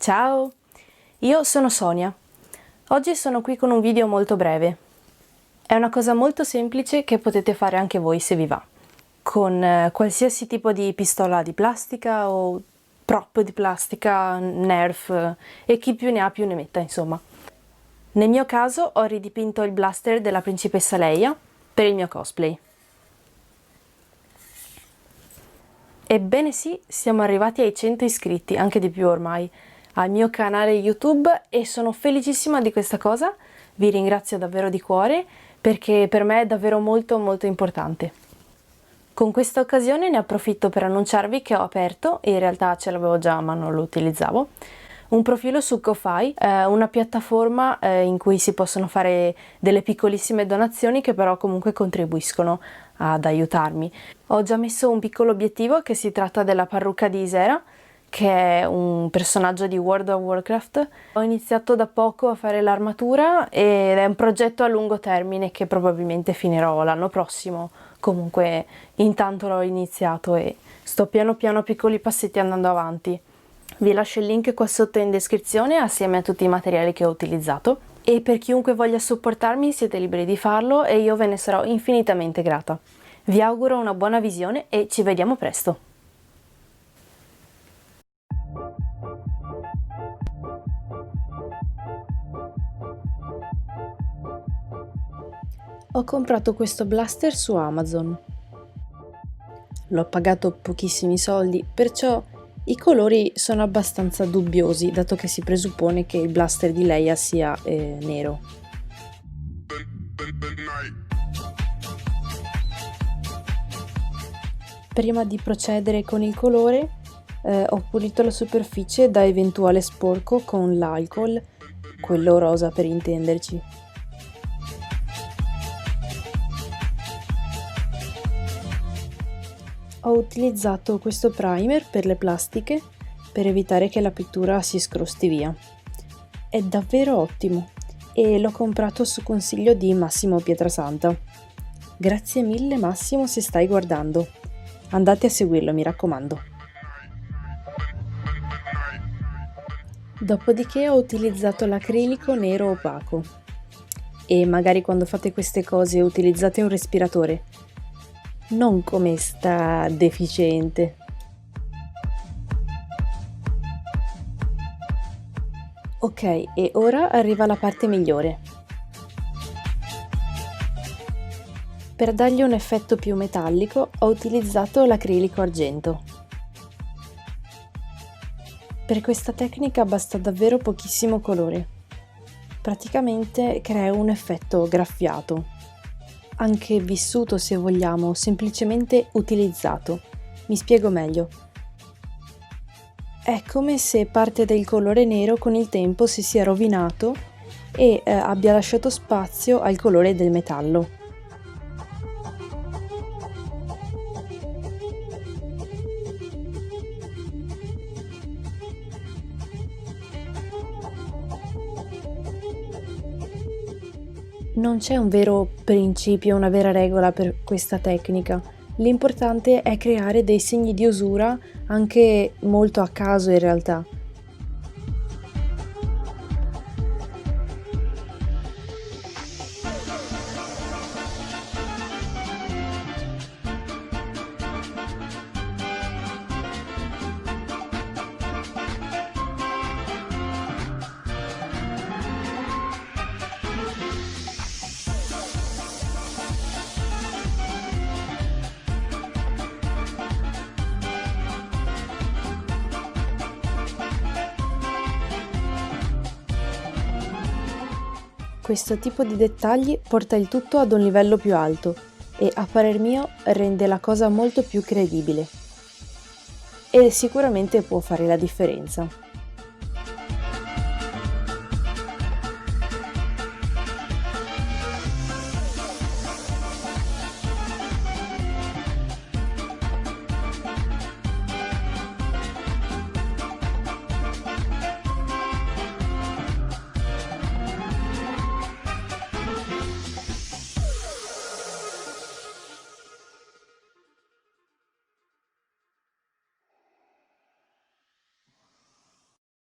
Ciao, io sono Sonia. Oggi sono qui con un video molto breve. È una cosa molto semplice che potete fare anche voi se vi va, con qualsiasi tipo di pistola di plastica o prop di plastica, Nerf e chi più ne ha più ne metta, insomma. Nel mio caso ho ridipinto il blaster della principessa Leia per il mio cosplay. Ebbene sì, siamo arrivati ai 100 iscritti, anche di più ormai, al mio canale YouTube e sono felicissima di questa cosa. Vi ringrazio davvero di cuore perché per me è davvero molto importante. Con questa occasione ne approfitto per annunciarvi che ho aperto, e in realtà ce l'avevo già ma non lo utilizzavo, un profilo su Ko-Fi, una piattaforma in cui si possono fare delle piccolissime donazioni che però comunque contribuiscono ad aiutarmi. Ho già messo un piccolo obiettivo, che si tratta della parrucca di Ysera, che è un personaggio di World of Warcraft. Ho iniziato da poco a fare l'armatura ed è un progetto a lungo termine che probabilmente finirò l'anno prossimo. Comunque intanto l'ho iniziato e sto piano piano a piccoli passetti andando avanti. Vi lascio il link qua sotto in descrizione assieme a tutti i materiali che ho utilizzato e per chiunque voglia supportarmi siete liberi di farlo e io ve ne sarò infinitamente grata. Vi auguro una buona visione e ci vediamo presto! Ho comprato questo blaster su Amazon. L'ho pagato pochissimi soldi, perciò i colori sono abbastanza dubbiosi, dato che si presuppone che il blaster di Leia sia nero. Prima di procedere con il colore, ho pulito la superficie da eventuale sporco con l'alcol, quello rosa per intenderci. Ho utilizzato questo primer per le plastiche per evitare che la pittura si scrosti via. È davvero ottimo e l'ho comprato su consiglio di Massimo Pietrasanta. Grazie mille Massimo se stai guardando. Andate a seguirlo, mi raccomando. Dopodiché ho utilizzato l'acrilico nero opaco. E magari quando fate queste cose utilizzate un respiratore. Non come sta deficiente. Ok, e ora arriva la parte migliore. Per dargli un effetto più metallico ho utilizzato l'acrilico argento. Per questa tecnica basta davvero pochissimo colore. Praticamente crea un effetto graffiato. Anche vissuto se vogliamo, semplicemente utilizzato. Mi spiego meglio. È come se parte del colore nero con il tempo si sia rovinato e abbia lasciato spazio al colore del metallo. Non c'è un vero principio, una vera regola per questa tecnica. L'importante è creare dei segni di usura anche molto a caso in realtà. Questo tipo di dettagli porta il tutto ad un livello più alto e, a parer mio, rende la cosa molto più credibile. E sicuramente può fare la differenza.